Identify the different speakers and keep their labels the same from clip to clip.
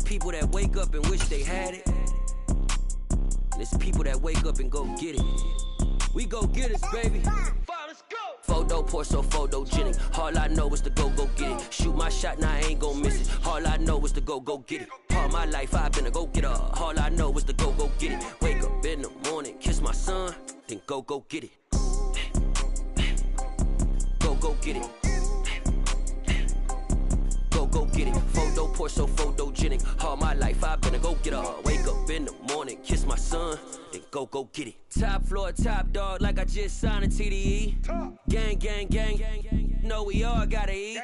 Speaker 1: people that wake up and wish they had it. And it's people that wake up and go get it. We go get it, baby. Let's go. Photo pour so photogenic. All I know is to go get it. Shoot my shot, now I ain't gon' miss it. All I know is to go get it. All my life I've been a go getter. All I know is to go get it. Wake up in the morning, kiss my son, then go get it. Go get it. Go get it. Photo pour so photogenic. All my life I've been a go getter. Wake up in the morning, kiss my son, then go get it. Top floor, top dog, like I just signed a TDE. Gang, gang, gang, gang, gang. Know we all gotta eat.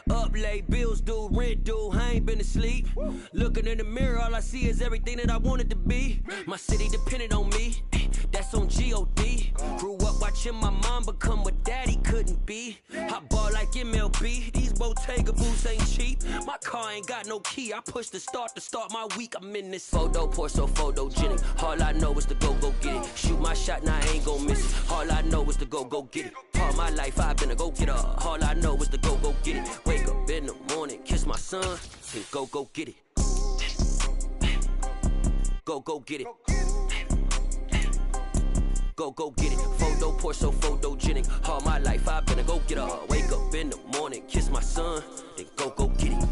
Speaker 1: Up late, bills due, rent due, I ain't been asleep. Looking in the mirror, all I see is everything that I wanted to be. My city depended on me, that's on G.O.D. Grew up watching my mom become what daddy couldn't be. I ball like MLB, these Bottega boots ain't cheap. My car ain't got no key, I push the start to start my week. I'm in this photo pour so photogenic. All I know is to go get it. Shoot my shot, now I ain't gon' miss it. All I know is to go get it. All my life I've been a go getter. All I know is to go get it. Wake up in the morning, kiss my son, and go get it. Go get it. Go get it. Photo pour so photogenic. All my life I've been a go getter. Wake up in the morning, kiss my son, then go get it.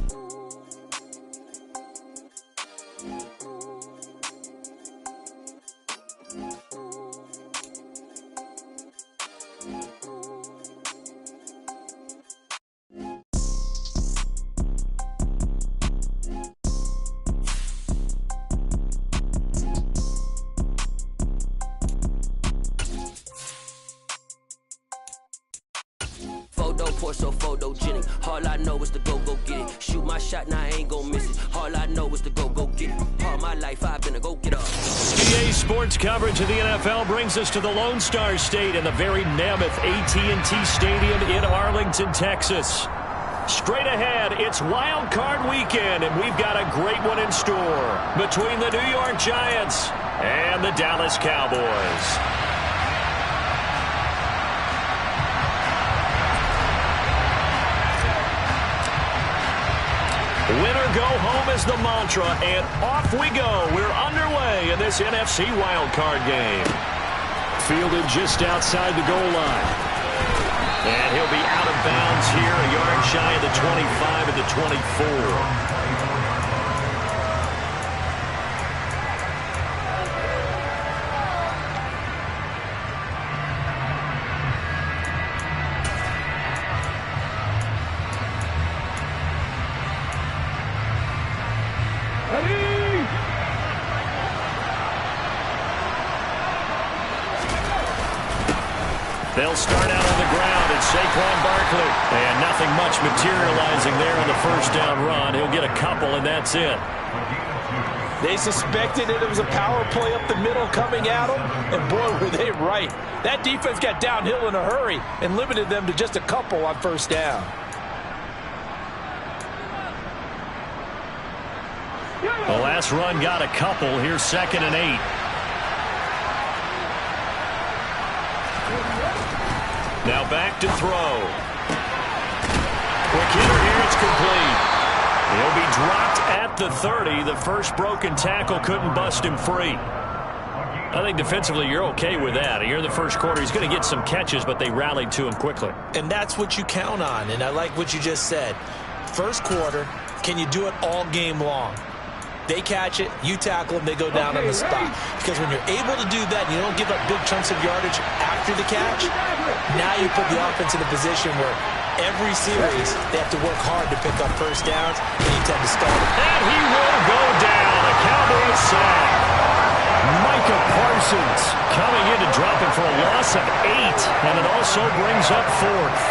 Speaker 1: Pour so photogenic. All I know is to go get it. Shoot my shot, now I ain't gon' miss it. All I know is to go get it. All my life I've been a go getter.
Speaker 2: EA Sports coverage of the NFL brings us to the Lone Star State and the very mammoth AT&T Stadium in Arlington, Texas. Straight ahead, it's Wild Card Weekend, and we've got a great one in store between the New York Giants and the Dallas Cowboys. Winner go home is the mantra, and off we go. We're underway in this NFC wildcard game. Fielded just outside the goal line. And he'll be out of bounds here, a yard shy of the 25 at the 24. They'll start out on the ground, and Saquon Barkley. And nothing much materializing there on the first down run. He'll get a couple, and that's it.
Speaker 3: They suspected it was a power play up the middle coming at them, and boy, were they right. That defense got downhill in a hurry and limited them to just a couple on first down.
Speaker 2: The last run got a couple. Here's 2nd and 8. Now back to throw. Quick hitter here, it's complete. He'll be dropped at the 30. The first broken tackle couldn't bust him free. I think defensively you're okay with that. Here in the first quarter, he's going to get some catches, but they rallied to him quickly.
Speaker 3: And that's what you count on, and I like what you just said. First quarter, can you do it all game long? They catch it, you tackle them, they go down on the spot. Because when you're able to do that, and you don't give up big chunks of yardage after the catch, now you put the offense in a position where every series they have to work hard to pick up first downs, and you tend to start it.
Speaker 2: And he will go down. A Cowboys sack. Micah Parsons coming in to drop it for a loss of 8, and it also brings up 4th.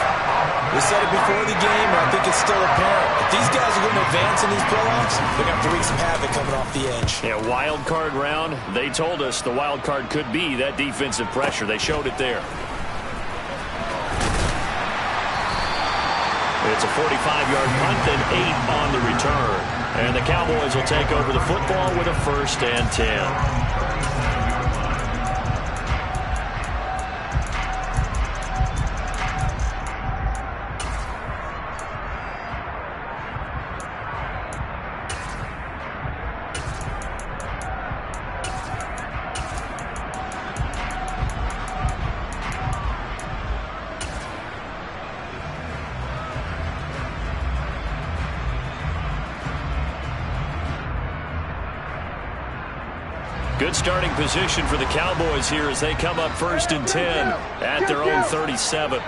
Speaker 3: We said it before the game, and I think it's still apparent. If these guys are going to advance in these playoffs, they're going to have to wreak some havoc coming off the edge.
Speaker 2: Yeah, wild card round. They told us the wild card could be that defensive pressure. They showed it there. It's a 45-yard punt, then 8 on the return. And the Cowboys will take over the football with a 1st and 10. Good starting position for the Cowboys here as they come up 1st and 10 at their own 37.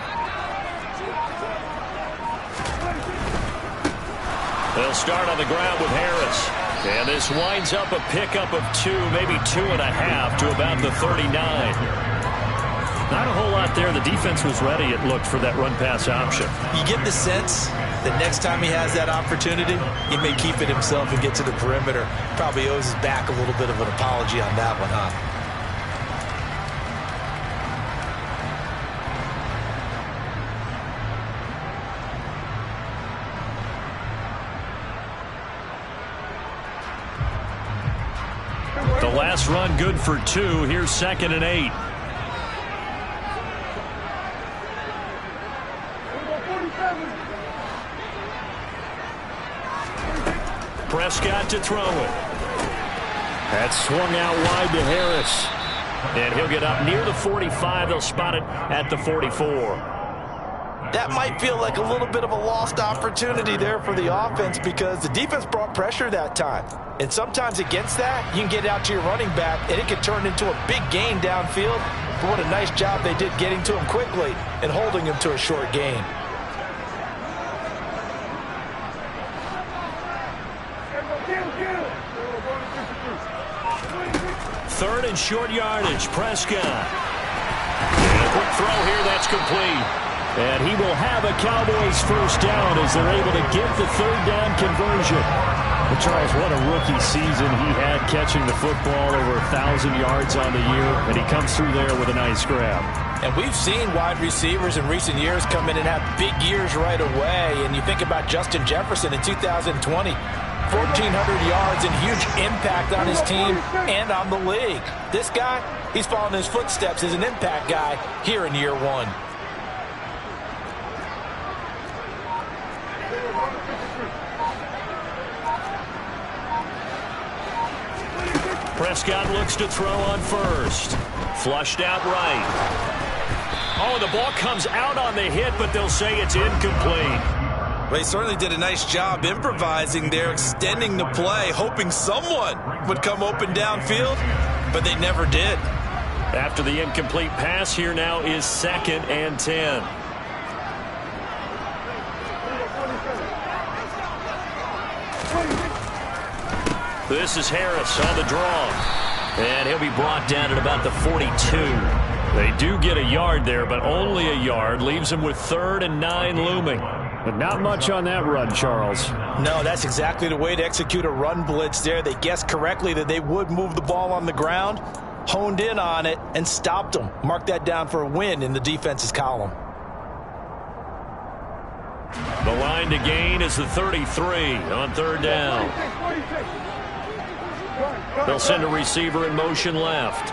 Speaker 2: They'll start on the ground with Harris. And this winds up a pickup of 2, maybe 2.5 to about the 39. Not a whole lot there. The defense was ready, it looked, for that run-pass option.
Speaker 3: You get the sense that next time he has that opportunity, he may keep it himself and get to the perimeter. Probably owes his back a little bit of an apology on that one, huh?
Speaker 2: The last run good for 2. Here's 2nd and 8. Prescott to throw it. That's swung out wide to Harris. And he'll get up near the 45. They'll spot it at the 44.
Speaker 3: That might feel like a little bit of a lost opportunity there for the offense because the defense brought pressure that time. And sometimes against that, you can get out to your running back, and it can turn into a big gain downfield. But what a nice job they did getting to him quickly and holding him to a short gain.
Speaker 2: Third and short yardage, Prescott. And a quick throw here, that's complete. And he will have a Cowboys first down as they're able to get the 3rd down conversion. But Charles, what a rookie season he had catching the football, over 1,000 yards on the year, and he comes through there with a nice grab.
Speaker 3: And we've seen wide receivers in recent years come in and have big years right away. And you think about Justin Jefferson in 2020. 1,400 yards and huge impact on his team and on the league. This guy, he's following his footsteps as an impact guy here in year 1.
Speaker 2: Prescott looks to throw on first. Flushed out right. Oh, the ball comes out on the hit, but they'll say it's incomplete.
Speaker 3: Well, he certainly did a nice job improvising there, extending the play, hoping someone would come open downfield, but they never did.
Speaker 2: After the incomplete pass, here now is 2nd and 10. This is Harris on the draw. And he'll be brought down at about the 42. They do get a yard there, but only a yard. Leaves him with 3rd and 9 looming. But not much on that run, Charles.
Speaker 3: No, that's exactly the way to execute a run blitz there. They guessed correctly that they would move the ball on the ground, honed in on it, and stopped them. Mark that down for a win in the defense's column.
Speaker 2: The line to gain is the 33 on 3rd down. They'll send a receiver in motion left.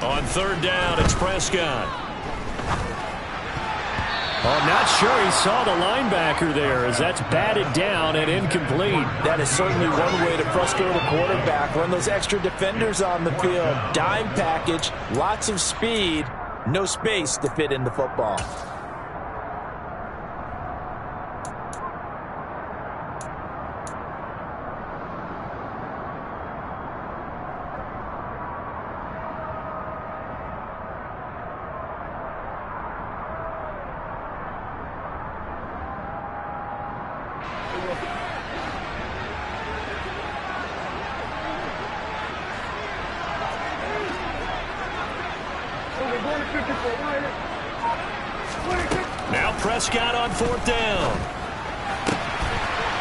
Speaker 2: On 3rd down, it's Prescott. I'm not sure he saw the linebacker there, as that's batted down and incomplete.
Speaker 3: That is certainly one way to frustrate a quarterback. Run those extra defenders on the field. Dime package, lots of speed, no space to fit in the football.
Speaker 2: Now Prescott on 4th down.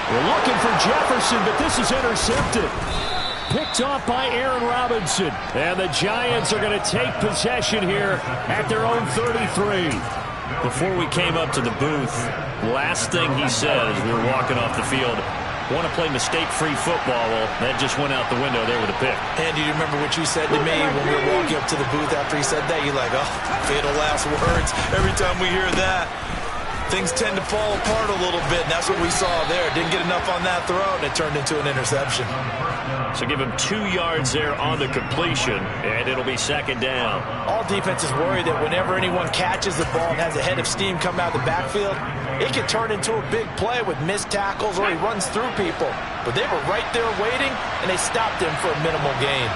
Speaker 2: We're looking for Jefferson, but this is intercepted. Picked off by Aaron Robinson. And the Giants are going to take possession here at their own 33. Before we came up to the booth, last thing he said as we were walking off the field, want to play mistake-free football. Well, that just went out the window there with a pick.
Speaker 3: And do you remember what you said to me when we were walking up to the booth after he said that? You're like, oh, fatal last words every time we hear that. things tend to fall apart a little bit, and that's what we saw there. Didn't get enough on that throw, and it turned into an interception.
Speaker 2: So give him 2 yards there on the completion, and it'll be second down.
Speaker 3: All defenses worry that whenever anyone catches the ball and has a head of steam come out of the backfield, it can turn into a big play with missed tackles or he runs through people. But they were right there waiting, and they stopped him for a minimal gain.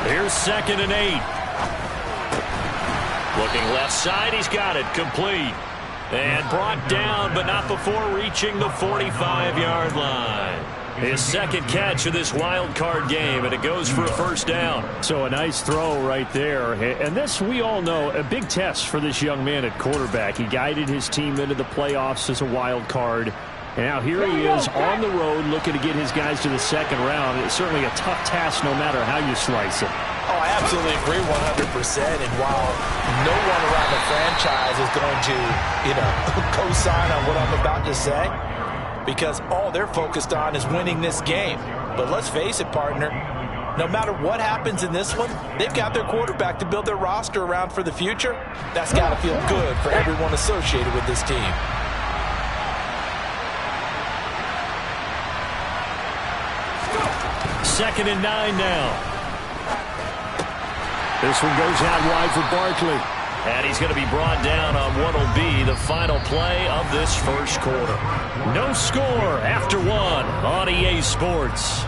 Speaker 2: Here's 2nd and 8. Looking left side, he's got it, complete. And brought down, but not before reaching the 45-yard line. His second catch of this wild card game, and it goes for a first down.
Speaker 4: So a nice throw right there. And this, we all know, a big test for this young man at quarterback. He guided his team into the playoffs as a wild card. And now here he is on the road looking to get his guys to the second round. It's certainly a tough task no matter how you slice it.
Speaker 3: Oh, I absolutely agree 100%. And while no one around the franchise is going to, co-sign on what I'm about to say, because all they're focused on is winning this game. But let's face it, partner, no matter what happens in this one, they've got their quarterback to build their roster around for the future. That's got to feel good for everyone associated with this team.
Speaker 2: Second and 9 now.
Speaker 4: This one goes out wide for Barkley.
Speaker 2: And he's going to be brought down on what will be the final play of this first quarter. No score after 1 on EA Sports.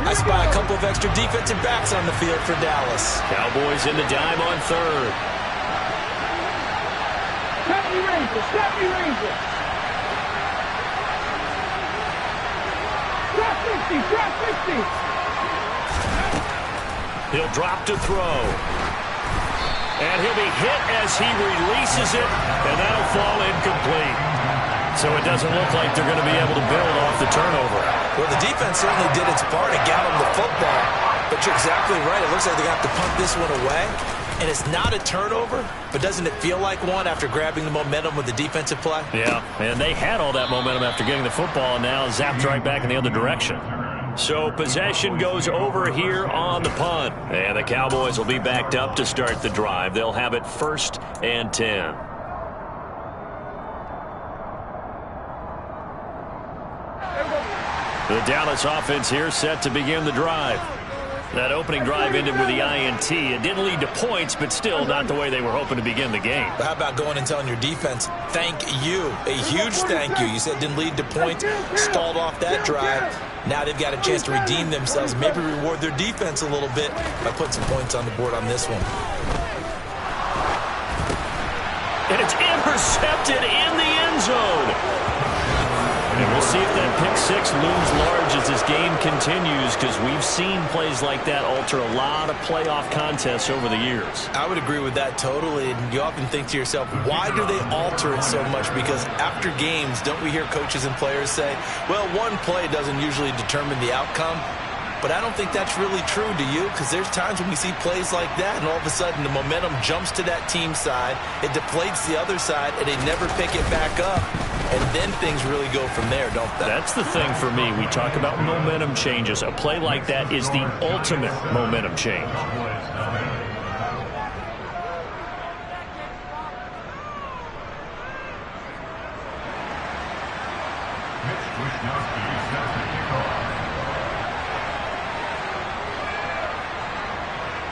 Speaker 3: I spy a couple of extra defensive backs on the field for Dallas.
Speaker 2: Cowboys in the dime on 3rd.
Speaker 5: Stop me, Rangers! Stop me, Rangers! Drop 50! Drop 50!
Speaker 2: He'll drop to throw. And he'll be hit as he releases it, and that'll fall incomplete. So it doesn't look like they're going to be able to build off the turnover.
Speaker 3: Well, the defense certainly did its part. It got them the football. But you're exactly right. It looks like they're going to have to punt this one away. And it's not a turnover, but doesn't it feel like one after grabbing the momentum with the defensive play?
Speaker 2: Yeah, and they had all that momentum after getting the football, and now zapped right back in the other direction. So possession goes over here on the punt. And the Cowboys will be backed up to start the drive. They'll have it 1st and 10. The Dallas offense here set to begin the drive. That opening drive ended with the INT. It didn't lead to points, but still not the way they were hoping to begin the game.
Speaker 3: But how about going and telling your defense, thank you, a huge thank you. You said it didn't lead to points, stalled off that drive. Now they've got a chance to redeem themselves, maybe reward their defense a little bit by putting some points on the board on this one.
Speaker 2: And it's intercepted in the end zone. And we'll see if that pick 6 looms large as this game continues, because we've seen plays like that alter a lot of playoff contests over the years.
Speaker 3: I would agree with that totally. And you often think to yourself, why do they alter it so much? Because after games, don't we hear coaches and players say, well, one play doesn't usually determine the outcome. But I don't think that's really true, do you? Because there's times when we see plays like that, and all of a sudden the momentum jumps to that team side, it deflates the other side, and they never pick it back up. And then things really go from there, don't they?
Speaker 2: That's the thing for me. We talk about momentum changes. A play like that is the ultimate momentum change.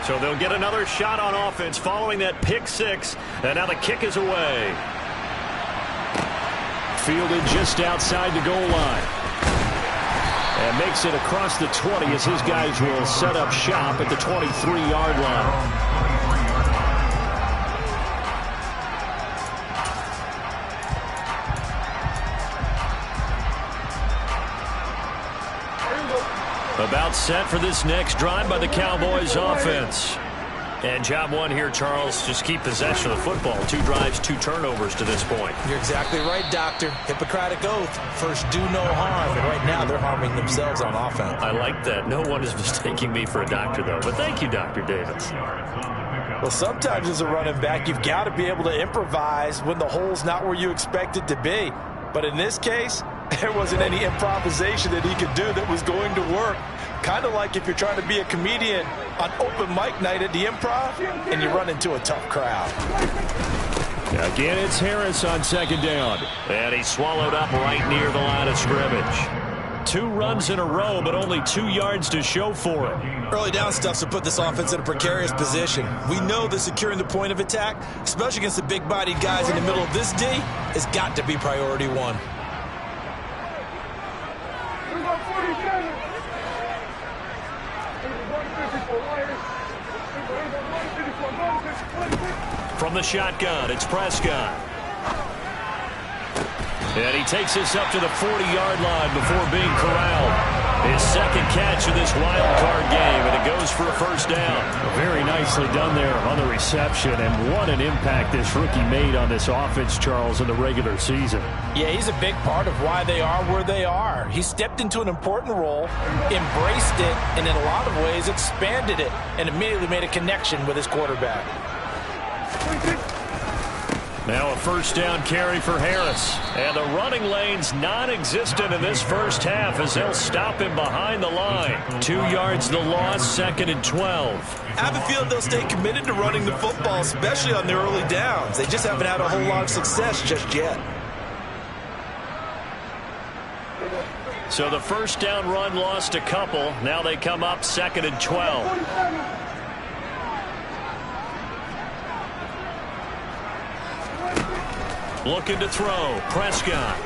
Speaker 2: So they'll get another shot on offense following that pick 6. And now the kick is away.
Speaker 4: Fielded just outside the goal line. And makes it across the 20 as his guys will set up shop at the 23-yard line.
Speaker 2: About set for this next drive by the Cowboys offense. And job one here, Charles, just keep possession of the football. 2 drives, 2 turnovers to this point.
Speaker 3: You're exactly right, Doctor. Hippocratic oath. First, do no harm. And right now, they're harming themselves on offense.
Speaker 2: I like that. No one is mistaking me for a doctor, though. But thank you, Dr. Davis.
Speaker 3: Well, sometimes as a running back, you've got to be able to improvise when the hole's not where you expect it to be. But in this case, there wasn't any improvisation that he could do that was going to work. Kind of like if you're trying to be a comedian on open mic night at the Improv and you run into a tough crowd.
Speaker 4: Again, it's Harris on second down.
Speaker 2: And he's swallowed up right near the line of scrimmage. 2 runs in a row, but only 2 yards to show for it.
Speaker 3: Early down stuff's to put this offense in a precarious position. We know that securing the point of attack, especially against the big-bodied guys in the middle of this D, has got to be priority 1.
Speaker 2: From the shotgun, it's Prescott. And he takes this up to the 40-yard line before being corralled. His second catch of this wild card game, and it goes for a first down.
Speaker 4: Very nicely done there on the reception, and what an impact this rookie made on this offense, Charles, in the regular season.
Speaker 3: Yeah, he's a big part of why they are where they are. He stepped into an important role, embraced it, and in a lot of ways expanded it, and immediately made a connection with his quarterback.
Speaker 2: Now a first down carry for Harris. And the running lane's non-existent in this first half as they'll stop him behind the line. 2 yards the loss, 2nd and 12.
Speaker 3: I have a feeling they'll stay committed to running the football, especially on their early downs. They just haven't had a whole lot of success just yet.
Speaker 2: So the first down run lost a couple. Now they come up 2nd and 12. Looking to throw, Prescott.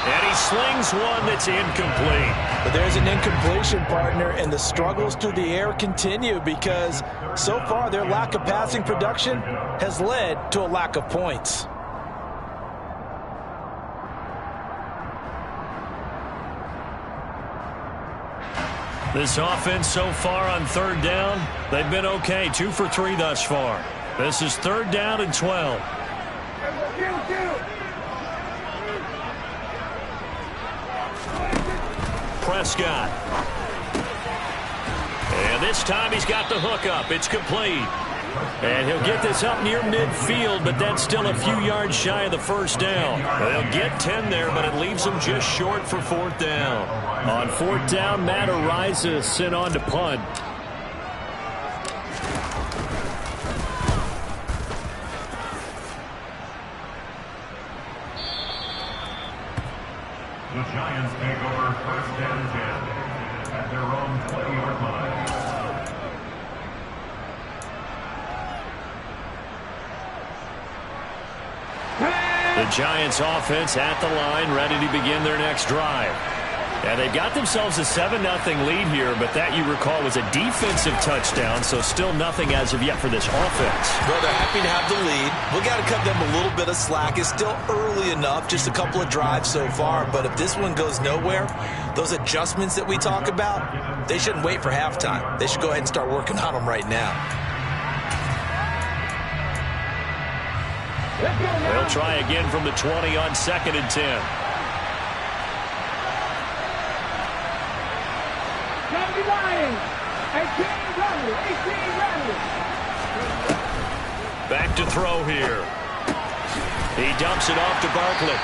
Speaker 2: And he slings one that's incomplete.
Speaker 3: But there's an incompletion, partner, and the struggles through the air continue because so far their lack of passing production has led to a lack of points.
Speaker 2: This offense so far on 3rd down, they've been okay. 2 for 3 thus far. This is 3rd down and 12. Prescott. And this time he's got the hook up. It's complete. And he'll get this up near midfield, but that's still a few yards shy of the first down. They'll get 10 there, but it leaves them just short for 4th down.
Speaker 4: On 4th down, Matt Ariza sent on to punt.
Speaker 6: The Giants take over 1st and 10 at their own 20-yard line.
Speaker 2: The Giants offense at the line, ready to begin their next drive. And they've got themselves a 7-0 lead here, but that, you recall, was a defensive touchdown, so still nothing as of yet for this offense.
Speaker 3: Well, they're happy to have the lead. We've got to cut them a little bit of slack. It's still early enough, just a couple of drives so far, but if this one goes nowhere, those adjustments that we talk about, they shouldn't wait for halftime. They should go ahead and start working on them right now.
Speaker 2: They'll try again from the 20 on 2nd and 10. Back to throw here. He dumps it off to Barkley.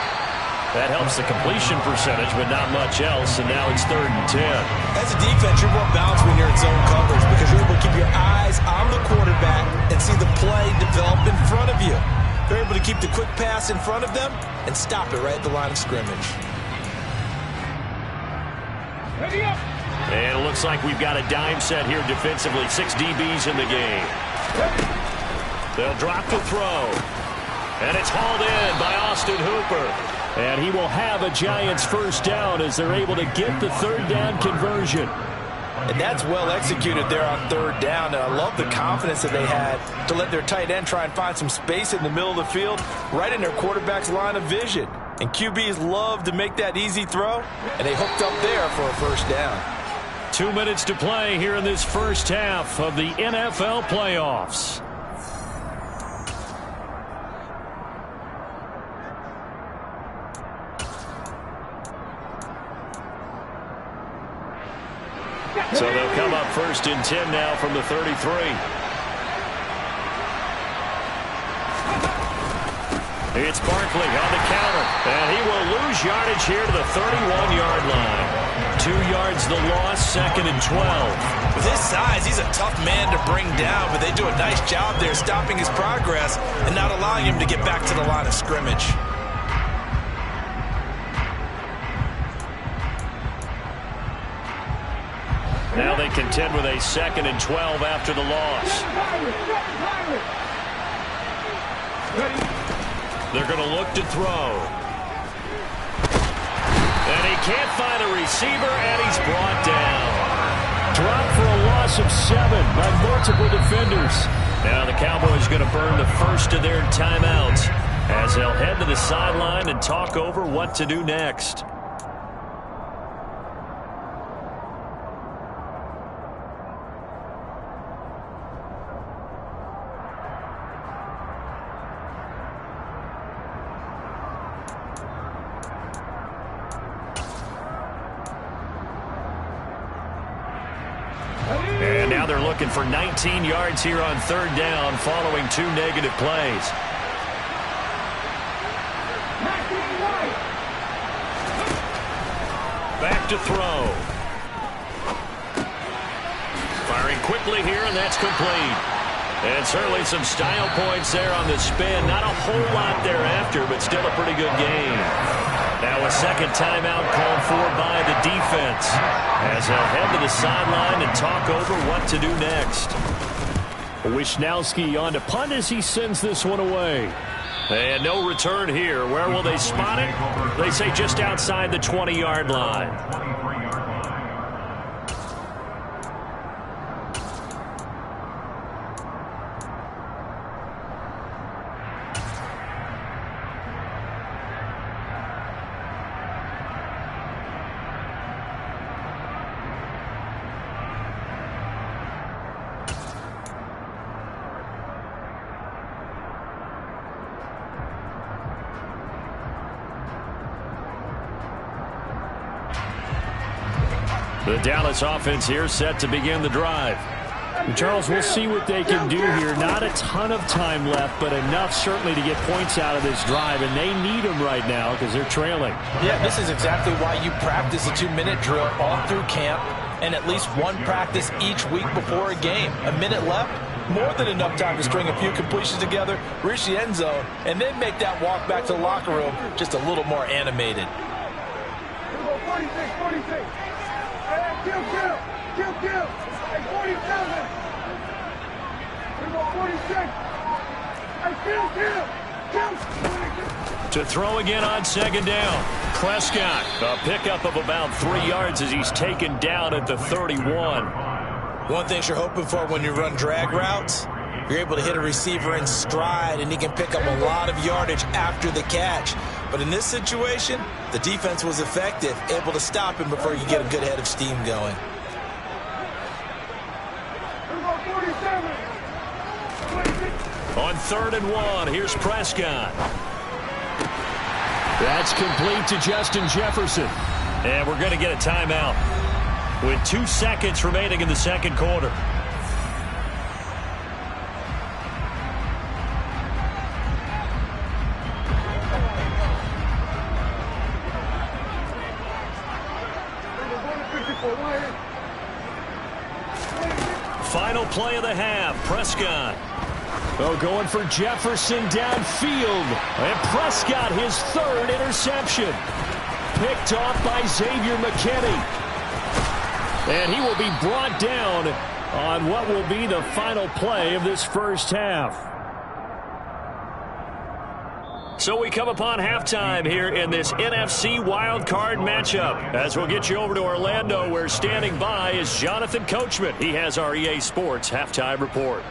Speaker 2: That helps the completion percentage, but not much else, and now it's 3rd and 10.
Speaker 3: As a defense, you're more balanced when you're in zone coverage because you're able to keep your eyes on the quarterback and see the play develop in front of you. They're able to keep the quick pass in front of them and stop it right at the line of scrimmage.
Speaker 2: And it looks like we've got a dime set here defensively. 6 DBs in the game. They'll drop the throw. And it's hauled in by Austin Hooper.
Speaker 4: And he will have a Giants first down as they're able to get the 3rd down conversion.
Speaker 3: And that's well executed there on 3rd down. And I love the confidence that they had to let their tight end try and find some space in the middle of the field, right in their quarterback's line of vision. And QBs love to make that easy throw, and they hooked up there for a first down.
Speaker 2: 2 minutes to play here in this first half of the NFL playoffs. So they'll come up 1st and 10 now from the 33. It's Barkley on the counter, and he will lose yardage here to the 31-yard line. 2 yards the loss, 2nd and 12.
Speaker 3: With his size, he's a tough man to bring down, but they do a nice job there stopping his progress and not allowing him to get back to the line of scrimmage.
Speaker 2: Now they contend with a 2nd and 12 after the loss. They're going to look to throw. And he can't find a receiver, and he's brought down. Dropped for a loss of 7 by multiple defenders. Now the Cowboys going to burn the first of their timeouts as they'll head to the sideline and talk over what to do next. And now they're looking for 19 yards here on 3rd down following 2 negative plays. Back to throw. Firing quickly here, and that's complete. And certainly some style points there on the spin. Not a whole lot thereafter, but still a pretty good game. Now a 2nd timeout called for by the defense as they'll head to the sideline and talk over what to do next.
Speaker 4: Wisnowski on to punt as he sends this one away.
Speaker 2: And no return here. Where will they spot it? They say just outside the 20-yard line. The Dallas offense here set to begin the drive.
Speaker 4: Charles, we'll see what they can do here. Not a ton of time left, but enough certainly to get points out of this drive, and they need them right now because they're trailing.
Speaker 3: Yeah, this is exactly why you practice a 2-minute drill all through camp and at least one practice each week before a game. A minute left, more than enough time to string a few completions together, reach the end zone, and then make that walk back to the locker room just a little more animated.
Speaker 5: 46. Kill. Hey, 47. We go 46. Hey, kill.
Speaker 2: To throw again on 2nd down. Prescott, a pickup of about 3 yards as he's taken down at the 31.
Speaker 3: One thing you're hoping for when you run drag routes, you're able to hit a receiver in stride, and he can pick up a lot of yardage after the catch. But in this situation, the defense was effective, able to stop him before you get a good head of steam going.
Speaker 2: On 3rd and 1, here's Prescott.
Speaker 4: That's complete to Justin Jefferson.
Speaker 2: And we're going to get a timeout with 2 seconds remaining in the 2nd quarter. Final play of the half, Prescott.
Speaker 4: Oh, going for Jefferson downfield. And Prescott, his 3rd interception. Picked off by Xavier McKinney. And he will be brought down on what will be the final play of this first half.
Speaker 2: So we come upon halftime here in this NFC wildcard matchup. As we'll get you over to Orlando, where standing by is Jonathan Coachman. He has our EA Sports halftime report.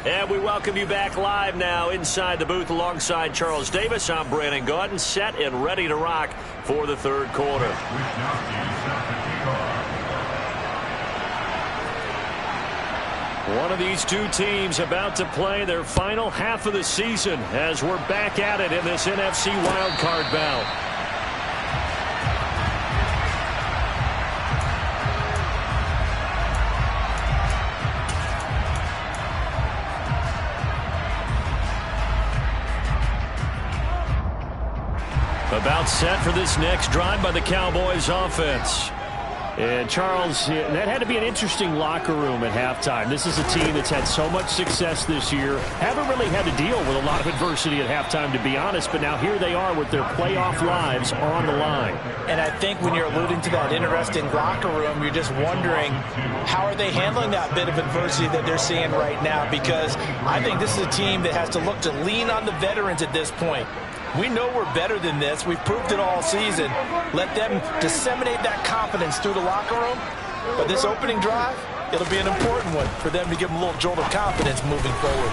Speaker 2: And we welcome you back live now inside the booth alongside Charles Davis. I'm Brandon Gaudin, set and ready to rock for the third quarter. One of these two teams about to play their final half of the season as we're back at it in this NFC wildcard bout. About set for this next drive by the Cowboys offense.
Speaker 4: And Charles, that had to be an interesting locker room at halftime. This is a team that's had so much success this year. Haven't really had to deal with a lot of adversity at halftime, to be honest. But now here they are with their playoff lives on the line.
Speaker 3: And I think when you're alluding to that interesting locker room, you're just wondering how are they handling that bit of adversity that they're seeing right now? Because I think this is a team that has to look to lean on the veterans at this point. We know we're better than this. We've proved it all season. Let them disseminate that confidence through the locker room. But this opening drive, it'll be an important one for them to give them a little jolt of confidence moving forward.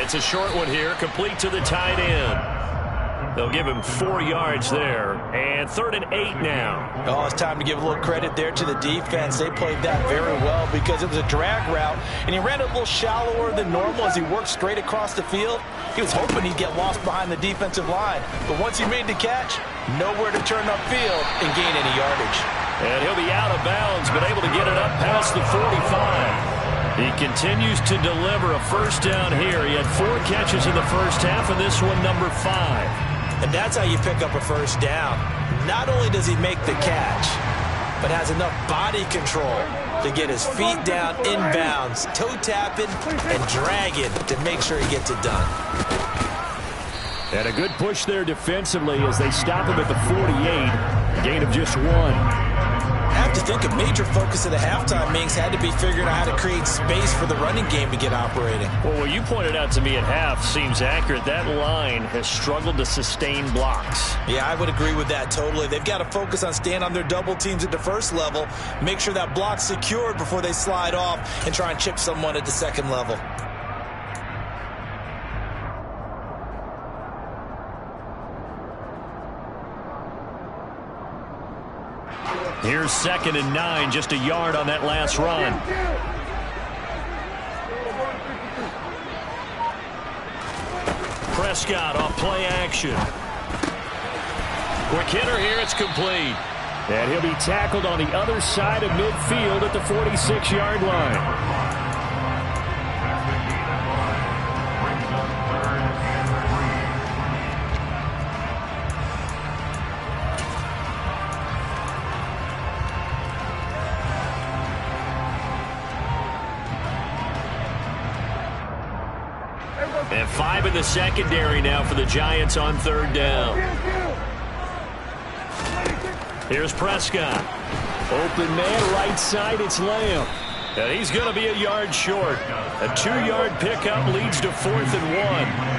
Speaker 2: It's a short one here, complete to the tight end. They'll give him 4 yards there, and 3rd and 8 now.
Speaker 3: Oh, it's time to give a little credit there to the defense. They played that very well because it was a drag route, and he ran it a little shallower than normal as he worked straight across the field. He was hoping he'd get lost behind the defensive line, but once he made the catch, nowhere to turn upfield and gain any yardage.
Speaker 2: And he'll be out of bounds, but able to get it up past the 45. He continues to deliver a first down here. He had 4 catches in the first half, and this one number 5.
Speaker 3: And that's how you pick up a first down. Not only does he make the catch, but has enough body control to get his feet down inbounds, toe tapping and dragging to make sure he gets it done.
Speaker 4: And a good push there defensively as they stop him at the 48. Gain of just 1.
Speaker 3: I have to think a major focus of the halftime meetings had to be figuring out how to create space for the running game to get operating.
Speaker 4: Well, what you pointed out to me at half seems accurate. That line has struggled to sustain blocks.
Speaker 3: Yeah, I would agree with that totally. They've got to focus on staying on their double teams at the first level, make sure that block's secured before they slide off and try and chip someone at the second level.
Speaker 2: Here's 2nd and 9, just a yard on that last run. Prescott off play action. Quick hitter here, it's complete.
Speaker 4: And he'll be tackled on the other side of midfield at the 46-yard line.
Speaker 2: And 5 in the secondary now for the Giants on 3rd down. Here's Prescott.
Speaker 4: Open man, right side, it's Lamb.
Speaker 2: And he's going to be a yard short. A 2-yard pickup leads to 4th and 1.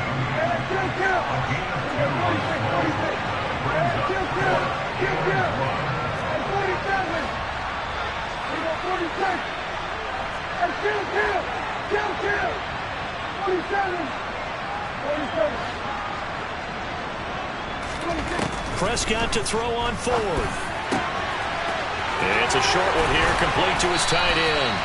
Speaker 2: Prescott to throw on 4th. It's a short one here, complete to his tight end.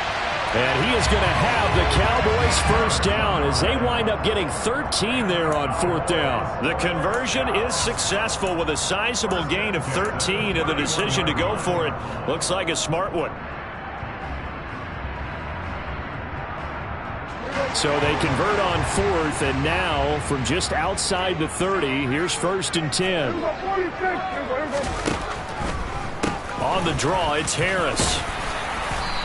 Speaker 4: And he is going to have the Cowboys first down as they wind up getting 13 there on 4th down.
Speaker 2: The conversion is successful with a sizable gain of 13, and the decision to go for it looks like a smart one.
Speaker 4: So they convert on 4th, and now from just outside the 30, here's 1st and 10.
Speaker 2: On the draw, it's Harris.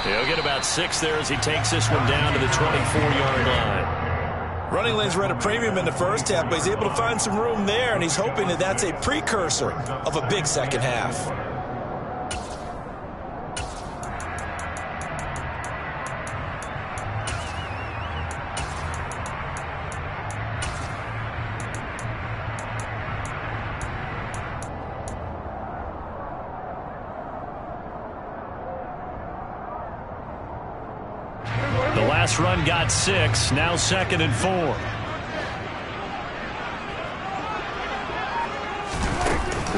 Speaker 2: He'll get about 6 there as he takes this one down to the 24-yard line.
Speaker 3: Running lanes were at a premium in the first half, but he's able to find some room there, and he's hoping that that's a precursor of a big second half.
Speaker 2: The last run got 6. Now 2nd and 4.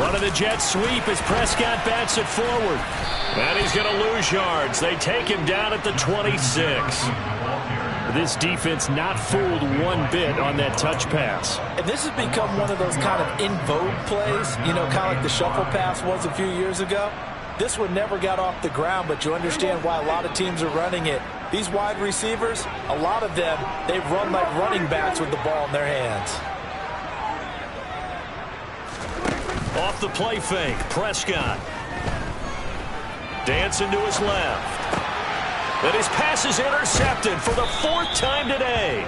Speaker 2: Running the jet sweep as Prescott bats it forward. And he's going to lose yards. They take him down at the 26. This defense not fooled one bit on that touch pass.
Speaker 3: And this has become one of those kind of in vogue plays, you know, kind of like the shuffle pass was a few years ago. This one never got off the ground, but you understand why a lot of teams are running it. These wide receivers, a lot of them, they run like running backs with the ball in their hands.
Speaker 2: Off the play fake, Prescott. Dancing to his left. And his pass is intercepted for the 4th time today.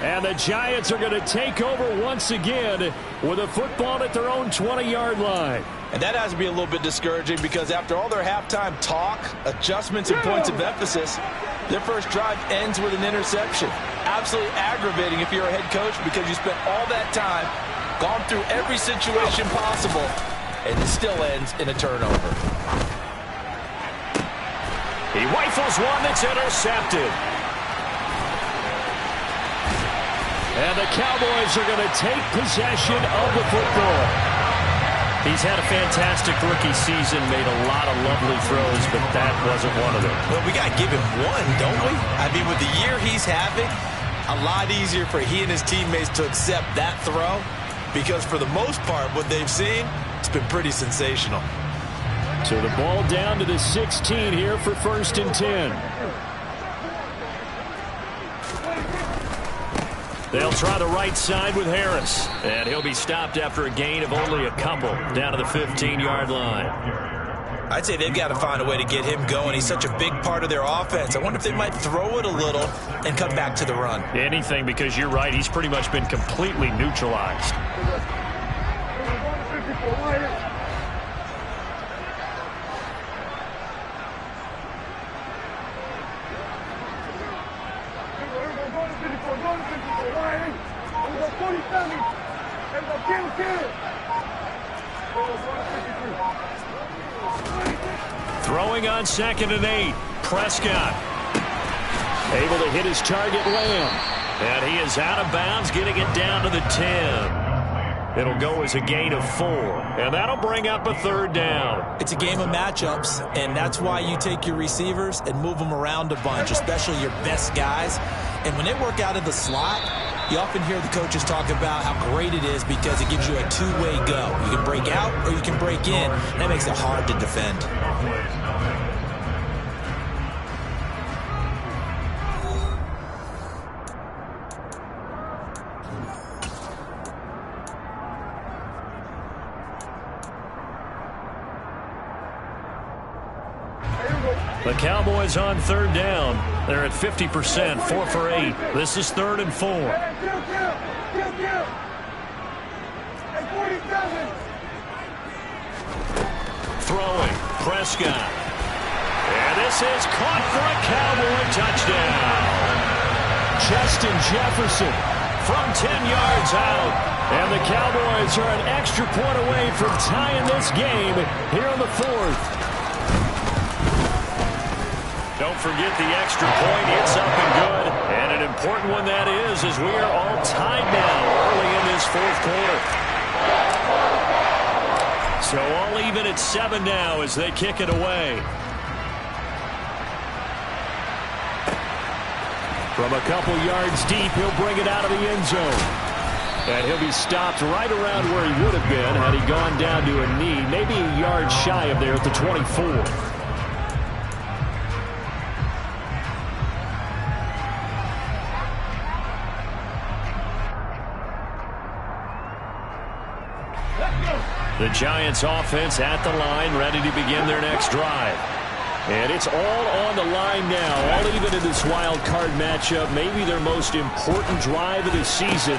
Speaker 4: And the Giants are going to take over once again with a football at their own 20-yard line.
Speaker 3: And that has to be a little bit discouraging because after all their halftime talk, adjustments, and points of emphasis, their first drive ends with an interception. Absolutely aggravating if you're a head coach because you spent all that time, gone through every situation possible, and it still ends in a turnover.
Speaker 2: He rifles one that's intercepted.
Speaker 4: And the Cowboys are going to take possession of the football.
Speaker 2: He's had a fantastic rookie season, made a lot of lovely throws, but that wasn't one of them.
Speaker 3: Well, we got to give him one, don't we? I mean, with the year he's having, a lot easier for he and his teammates to accept that throw because for the most part, what they've seen, it's been pretty sensational.
Speaker 4: So the ball down to the 16 here for 1st and 10.
Speaker 2: They'll try the right side with Harris. And he'll be stopped after a gain of only a couple down to the 15-yard line.
Speaker 3: I'd say they've got to find a way to get him going. He's such a big part of their offense. I wonder if they might throw it a little and come back to the run.
Speaker 2: Anything, because you're right. He's pretty much been completely neutralized. Throwing on 2nd and 8. Prescott.
Speaker 4: Able to hit his target, Lamb.
Speaker 2: And he is out of bounds, getting it down to the 10. It'll go as a gain of 4. And that'll bring up a 3rd down.
Speaker 3: It's a game of matchups, and that's why you take your receivers and move them around a bunch, especially your best guys. And when they work out of the slot, you often hear the coaches talk about how great it is because it gives you a two-way go. You can break out or you can break in. That makes it hard to defend.
Speaker 2: The Cowboys on 3rd down. They're at 50%, 4 for 8. This is 3rd and 4. Throwing, Prescott. And this is caught for a Cowboy touchdown.
Speaker 4: Justin Jefferson
Speaker 2: From 10 yards out.
Speaker 4: And the Cowboys are an extra point away from tying this game here in the 4th.
Speaker 2: Don't forget the extra point. It's up and good. And an important one that is, as we are all tied now early in this 4th quarter. So all even at 7 now as they kick it away.
Speaker 4: From a couple yards deep, he'll bring it out of the end zone. And he'll be stopped right around where he would have been had he gone down to a knee, maybe a yard shy of there at the 24.
Speaker 2: The Giants offense at the line, ready to begin their next drive.
Speaker 4: And it's all on the line now, all even in this wild card matchup. Maybe their most important drive of the season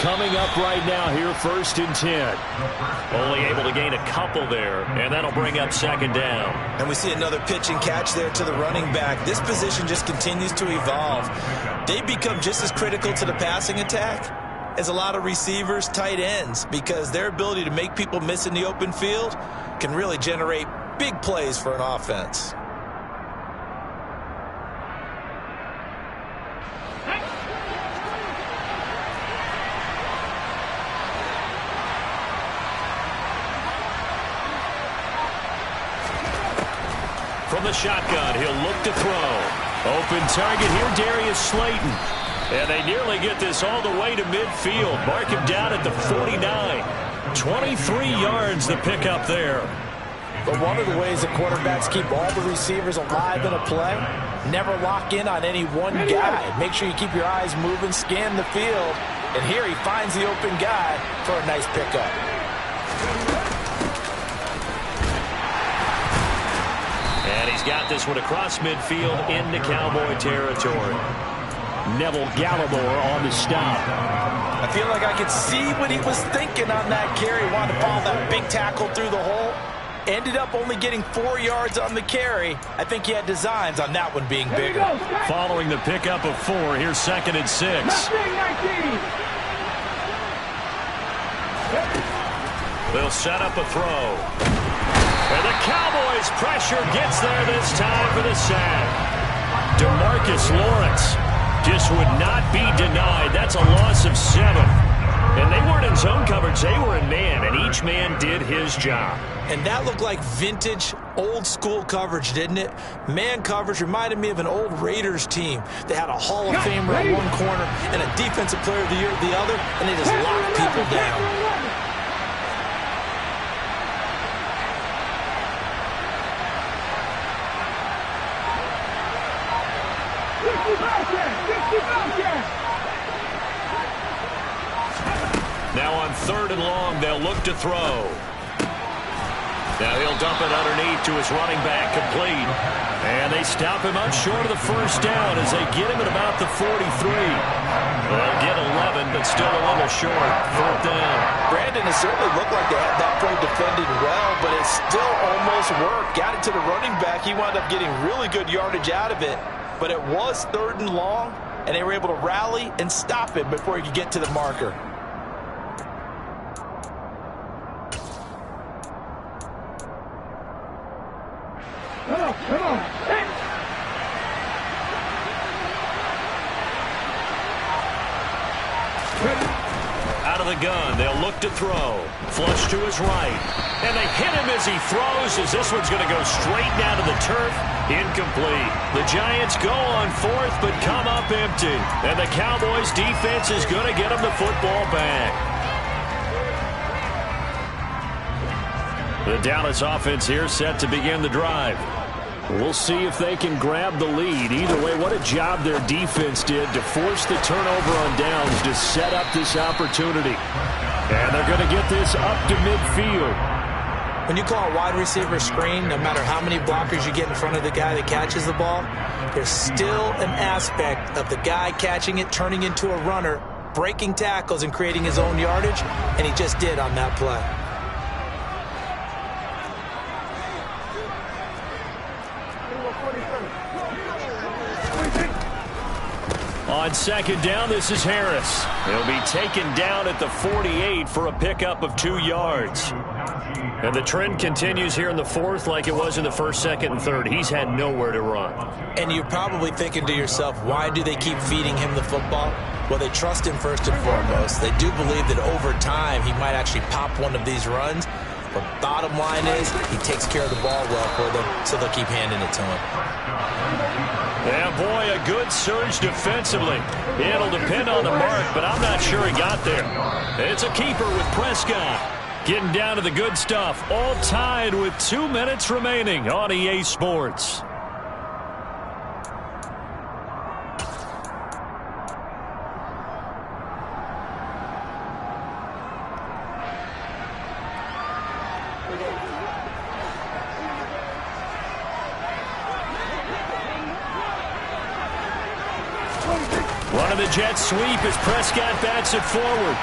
Speaker 4: coming up right now here, 1st and 10.
Speaker 2: Only able to gain a couple there, and that'll bring up 2nd down.
Speaker 3: And we see another pitch and catch there to the running back. This position just continues to evolve. They become just as critical to the passing attack as a lot of receivers, tight ends, because their ability to make people miss in the open field can really generate big plays for an offense.
Speaker 2: from the shotgun. He'll look to throw. Open target here, Darius Slayton. And they nearly get this all the way to midfield. Mark him down at the 49. 23 yards the pickup there.
Speaker 3: But one of the ways that quarterbacks keep all the receivers alive in a play, never lock in on any one guy. Make sure you keep your eyes moving, scan the field. And here he finds the open guy for a nice pickup.
Speaker 2: And he's got this one across midfield into Cowboy territory.
Speaker 4: Neville Gallimore on the stop.
Speaker 3: I feel like I could see what he was thinking on that carry. He wanted to follow that big tackle through the hole. Ended up only getting 4 yards on the carry. I think he had designs on that one being bigger.
Speaker 2: Following the pickup of 4, here's 2nd and 6. They'll set up a throw. And the Cowboys' pressure gets there this time for the sack. DeMarcus Lawrence just would not be denied. That's a loss of 7. And they weren't in zone coverage. They were in man, and each man did his job.
Speaker 3: And that looked like vintage, old-school coverage, didn't it? Man coverage reminded me of an old Raiders team. They had a Hall of Famer in one corner and a Defensive Player of the Year at the other, and they just locked people down.
Speaker 2: Now on 3rd and long, they'll look to throw. Now he'll dump it underneath to his running back, complete. And they stop him up short of the first down as they get him at about the 43. They'll get 11, but still a little short. 4th down.
Speaker 3: Brandon, it certainly looked like they had that play defended well, but it still almost worked. Got it to the running back. He wound up getting really good yardage out of it. But it was 3rd and long, and they were able to rally and stop him before he could get to the marker.
Speaker 5: Come on.
Speaker 2: Out of the gun, they'll look to throw. Flush to his right. And they hit him as he throws, as this one's going to go straight down to the turf. Incomplete. The Giants go on 4th, but come up empty. And the Cowboys defense is going to get them the football back. The Dallas offense here set to begin the drive.
Speaker 4: We'll see if they can grab the lead. Either way, what a job their defense did to force the turnover on downs to set up this opportunity. And they're going to get this up to midfield.
Speaker 3: When you call a wide receiver screen, no matter how many blockers you get in front of the guy that catches the ball, there's still an aspect of the guy catching it, turning into a runner, breaking tackles and creating his own yardage, and he just did on that play.
Speaker 2: On 2nd down, this is Harris. He'll be taken down at the 48 for a pickup of 2 yards. And the trend continues here in the 4th like it was in the 1st, 2nd, and 3rd. He's had nowhere to run.
Speaker 3: And you're probably thinking to yourself, why do they keep feeding him the football? Well, they trust him first and foremost. They do believe that over time he might actually pop one of these runs. But bottom line is he takes care of the ball well for them, so they'll keep handing it to him.
Speaker 2: Yeah, boy, a good surge defensively. It'll depend on the mark, but I'm not sure he got there. It's a keeper with Prescott. Getting down to the good stuff. All tied with 2 minutes remaining on EA Sports. Running the jet sweep as Prescott bats it forward.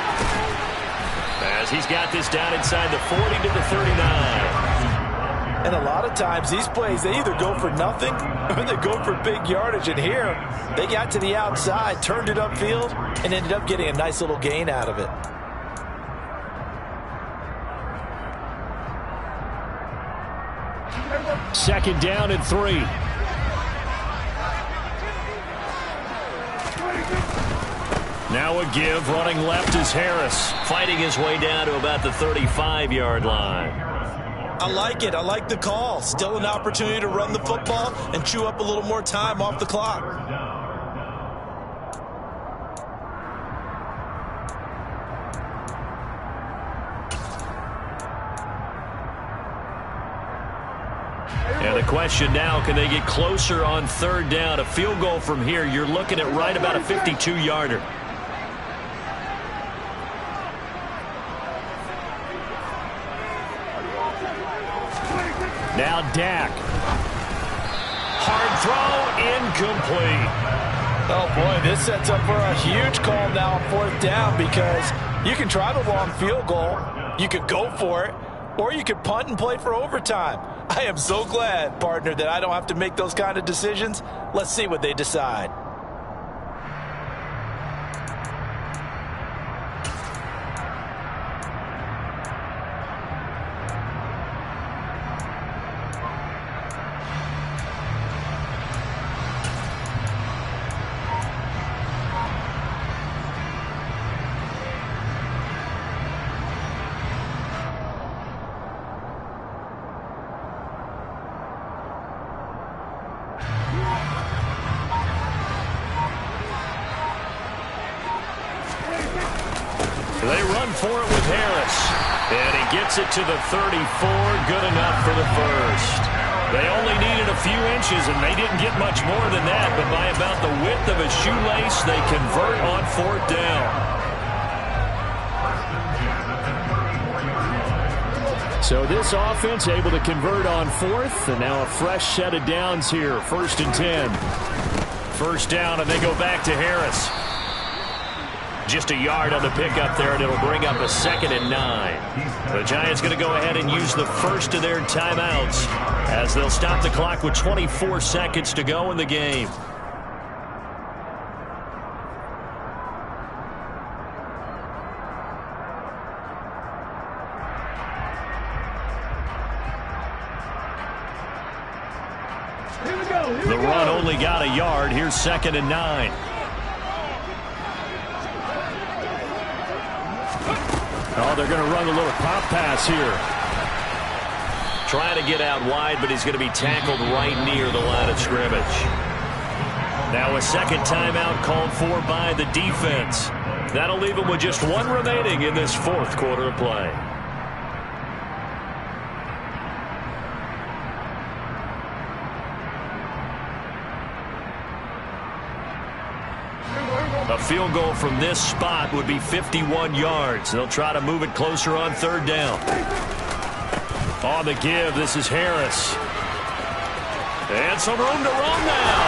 Speaker 2: As he's got this down inside the 40 to the 39.
Speaker 3: And a lot of times these plays, they either go for nothing or they go for big yardage. And here, they got to the outside, turned it upfield, and ended up getting a nice little gain out of it.
Speaker 4: Second down and 3.
Speaker 2: Now a give, running left is Harris, fighting his way down to about the 35-yard line.
Speaker 3: I like it. I like the call. Still an opportunity to run the football and chew up a little more time off the clock.
Speaker 2: And the question now, can they get closer on third down? A field goal from here, you're looking at right about a 52-yarder.
Speaker 4: Now Dak.
Speaker 2: Hard throw, incomplete.
Speaker 3: Oh, boy, this sets up for a huge call now on fourth down because you can try the long field goal, you could go for it, or you could punt and play for overtime. I am so glad, partner, that I don't have to make those kind of decisions. Let's see what they decide.
Speaker 2: They run for it with Harris. And he gets it to the 34. Good enough for the first. They only needed a few inches, and they didn't get much more than that. But by about the width of a shoelace, they convert on fourth down.
Speaker 4: So this offense able to convert on fourth, and now a fresh set of downs here. 1st and 10.
Speaker 2: First down, and they go back to Harris. Just a yard on the pickup there, and it'll bring up a 2nd and 9. The Giants going to go ahead and use the first of their timeouts as they'll stop the clock with 24 seconds to go in the game. The run only got a yard. Here's 2nd and 9.
Speaker 4: Oh, they're going to run a little pop pass here.
Speaker 2: Trying to get out wide, but he's going to be tackled right near the line of scrimmage. Now a second timeout called for by the defense. That'll leave him with just one remaining in this fourth quarter of play. A field goal from this spot would be 51 yards. They'll try to move it closer on third down. On the give, this is Harris. And some room to run now.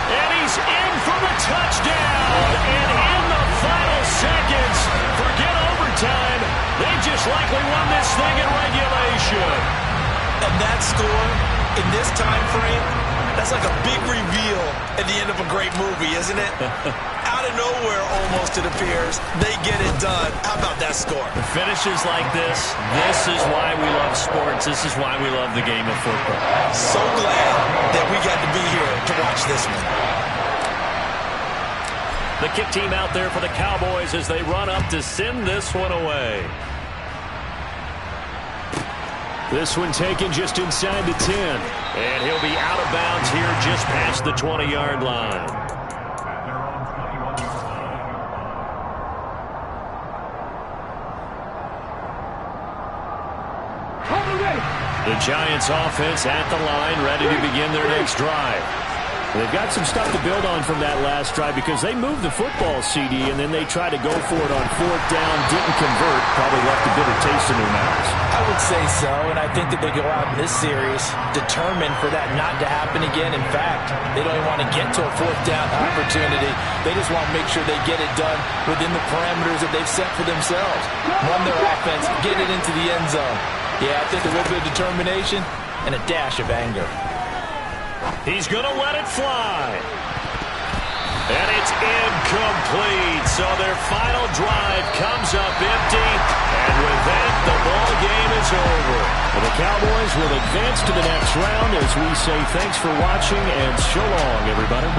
Speaker 2: And he's in for the touchdown. And in the final seconds, forget overtime. They just likely won this thing in regulation.
Speaker 3: And that score in this time frame, that's like a big reveal at the end of a great movie, isn't it? Out of nowhere, almost, it appears, they get it done. How about that score?
Speaker 2: The finishes like this is why we love sports. This is why we love the game of football.
Speaker 3: So glad that we got to be here to watch this one.
Speaker 2: The kick team out there for the Cowboys as they run up to send this one away.
Speaker 4: This one taken just inside the 10.
Speaker 2: And he'll be out of bounds here just past the 20-yard line. The Giants offense at the line, ready to begin their next drive.
Speaker 4: They've got some stuff to build on from that last drive because they moved the football, CD, and then they tried to go for it on fourth down, didn't convert, probably left a bitter taste in their mouths.
Speaker 3: I would say so, and I think that they go out in this series determined for that not to happen again. In fact, they don't even want to get to a fourth down opportunity. They just want to make sure they get it done within the parameters that they've set for themselves. Run their offense, get it into the end zone. Yeah, I think a little bit of determination and a dash of anger.
Speaker 2: He's going to let it fly. And it's incomplete. So their final drive comes up empty. And with that, the ball game is over.
Speaker 4: Well, the Cowboys will advance to the next round as we say thanks for watching and so long, everybody.